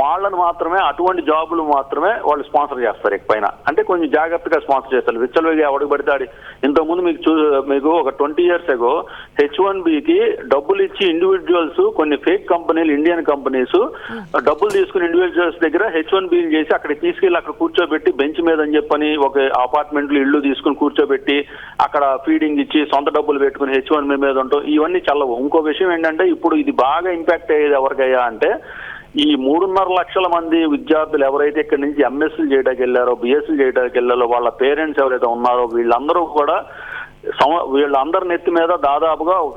వాళ్ళని మాత్రమే, అటువంటి జాబులు మాత్రమే వాళ్ళు స్పాన్సర్ చేస్తారు. ఇక పైన అంటే కొంచెం జాగ్రత్తగా స్పాన్సర్ చేస్తారు. విచ్చలవిగా ఎవడికి పడతాడు. ఇంతకుముందు మీకు ఒక 20 years ago H1Bకి డబ్బులు ఇచ్చి ఇండివిజువల్స్ కొన్ని ఫేక్ కంపెనీలు, ఇండియన్ కంపెనీస్ డబ్బులు తీసుకుని ఇండివిజువల్స్ దగ్గర H1B చేసి అక్కడికి తీసుకెళ్లి అక్కడ కూర్చోబెట్టి బెంచ్ మీద అని చెప్పని ఒక అపార్ట్మెంట్లు ఇల్లు తీసుకుని కూర్చోబెట్టి అక్కడ ఫీడింగ్ ఇచ్చి సొంత డబ్బులు పెట్టుకుని H1B మీద ఉంటాం. ఇవన్నీ చల్లవు. ఇంకో విషయం ఏంటంటే ఇప్పుడు ఇది బాగా ఇంపాక్ట్ అయ్యేది ఎవరికయ్యా అంటే ఈ 3.5 లక్షల మంది విద్యార్థులు ఎవరైతే ఇక్కడ నుంచి ఎంఎస్సీలు చేయడానికి వెళ్ళారో, బిఎస్సీలు చేయడానికి వెళ్ళారో, వాళ్ళ పేరెంట్స్ ఎవరైతే ఉన్నారో వీళ్ళందరూ కూడా వీళ్ళందరి నెత్తి మీద దాదాపుగా ఒక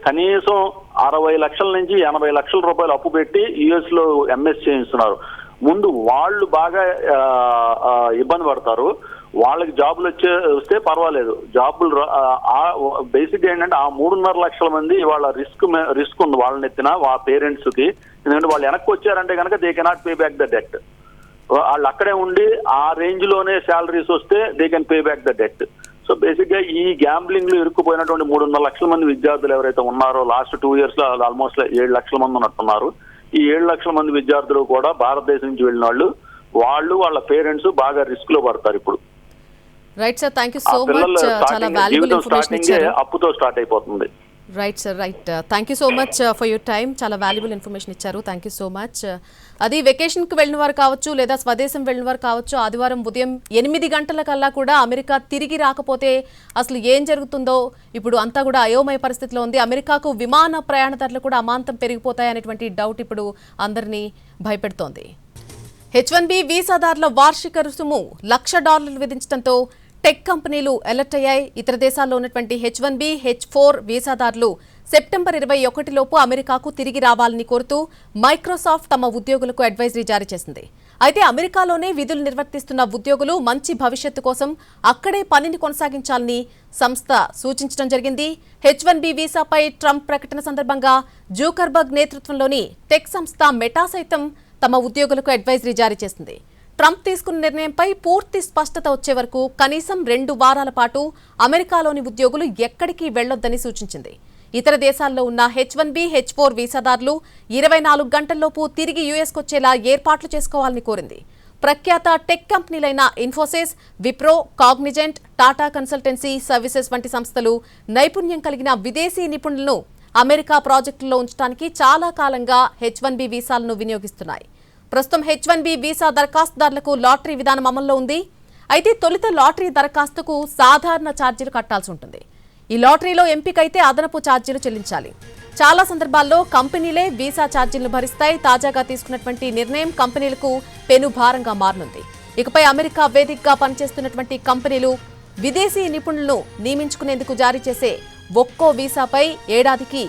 కనీసం 60 లక్షల నుంచి 80 లక్షల రూపాయలు అప్పు పెట్టి యుఎస్ లో ఎంఎస్ చేయిస్తున్నారు. ముందు వాళ్ళు బాగా ఇబ్బంది పడతారు. వాళ్ళకి జాబులు వస్తే పర్వాలేదు, జాబులు బేసిక్ ఏంటంటే ఆ 3.5 లక్షల మంది వాళ్ళ రిస్క్ ఉంది వాళ్ళని ఎత్తిన ఆ పేరెంట్స్ కి. ఎందుకంటే వాళ్ళు వెనక్కి వచ్చారంటే కనుక they cannot pay back the debt. వాళ్ళు అక్కడే ఉండి ఆ రేంజ్ లోనే శాలరీస్ వస్తే they can pay back the debt. So basic గా ఈ గ్యాంబ్లింగ్ లో ఇరుక్కుపోయినటువంటి 3.5 లక్షల మంది విద్యార్థులు ఎవరైతే ఉన్నారో లాస్ట్ 2 years లో ఆల్మోస్ట్ 7 లక్షల మంది ఉన్నట్టున్నారు. ఈ 7 లక్షల మంది విద్యార్థులు కూడా భారతదేశం నుంచి వెళ్ళిన వాళ్ళు వాళ్ళ పేరెంట్స్ బాగా రిస్క్ లో పడతారు ఇప్పుడు. Right sir, thank you so much. చాలా వాల్యుబుల్ ఇన్ఫర్మేషన్ ఇచ్చారు. అప్పుతో స్టార్ట్ అయిపోతుంది. Right sir, right. Thank you so much for your time. చాలా వాల్యుబుల్ ఇన్ఫర్మేషన్ ఇచ్చారు. Thank you so much. అది వెకేషన్కి వెళ్ళిన వారు కావచ్చు, లేదా స్వదేశం వెళ్ళిన వారు కావచ్చు, ఆదివారం ఉదయం 8 గంటలకల్లా కూడా అమెరికా తిరిగి రాకపోతే అసలు ఏం జరుగుతుందో ఇప్పుడు అంతా కూడా అయోమయ పరిస్థితిలో ఉంది. అమెరికాకు విమాన ప్రయాణ ధరలు కూడా అమాంతం పెరిగిపోతాయనేటువంటి డౌట్ ఇప్పుడు అందరినీ భయపెడుతోంది. H1B వీసాదారుల వార్షిక రుసుము $1,00,000 విధించడంతో టెక్ కంపెనీలు అలర్ట్ అయ్యాయి. ఇతర దేశాల్లో ఉన్నటువంటి H1B, H4 వీసాదారులు సెప్టెంబర్ 21 లోపు అమెరికాకు తిరిగి రావాలని కోరుతూ మైక్రోసాఫ్ట్ తమ ఉద్యోగులకు అడ్వైజరీ జారీ చేసింది. అయితే అమెరికాలోనే విధులు నిర్వర్తిస్తున్న ఉద్యోగులు మంచి భవిష్యత్తు కోసం అక్కడే పనిని కొనసాగించాలని సంస్థ సూచించడం జరిగింది. H1B వీసాపై ట్రంప్ ప్రకటన సందర్భంగా జూకర్బర్గ్ నేతృత్వంలోని టెక్ సంస్థ మెటా సైతం తమ ఉద్యోగులకు అడ్వైజరీ జారీ చేసింది. ట్రంప్ తీసుకున్న నిర్ణయంపై పూర్తి స్పష్టత వచ్చే వరకు కనీసం 2 వారాల పాటు అమెరికాలోని ఉద్యోగులు ఎక్కడికి వెళ్లొద్దని సూచించింది. ఇతర దేశాల్లో ఉన్న H1B, H4 వీసాదారులు 24 గంటల్లోపు తిరిగి యుఎస్కొచ్చేలా ఏర్పాట్లు చేసుకోవాలని కోరింది. ప్రఖ్యాత టెక్ కంపెనీలైన Infosys, Wipro, Cognizant, Tata Consultancy Services వంటి సంస్థలు నైపుణ్యం కలిగిన విదేశీ నిపుణులను అమెరికా ప్రాజెక్టుల్లో ఉంచడానికి చాలా కాలంగా H1B వీసాలను వినియోగిస్తున్నాయి. ప్రస్తుతం H1B వీసా దరఖాస్తుదారులకు లాటరీ విధానం అమల్లో ఉంది. అయితే తొలుత లాటరీ దరఖాస్తుకు సాధారణ ఛార్జీలు కట్టాల్సి ఉంటుంది. ఈ లాటరీలో ఎంపికైతే అదనపు ఛార్జీలు చెల్లించాలి. చాలా సందర్భాల్లో కంపెనీలే వీసా ఛార్జీలను భరిస్తాయి. తాజాగా తీసుకున్నటువంటి నిర్ణయం కంపెనీలకు పెనుభారంగా మారనుంది. ఇకపై అమెరికా వేదికగా పనిచేస్తున్నటువంటి కంపెనీలు విదేశీ నిపుణులను నియమించుకునేందుకు జారీ చేసే ఒక్కో వీసాపై ఏడాదికి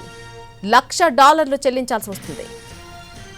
$1,00,000 చెల్లించాల్సి వస్తుంది.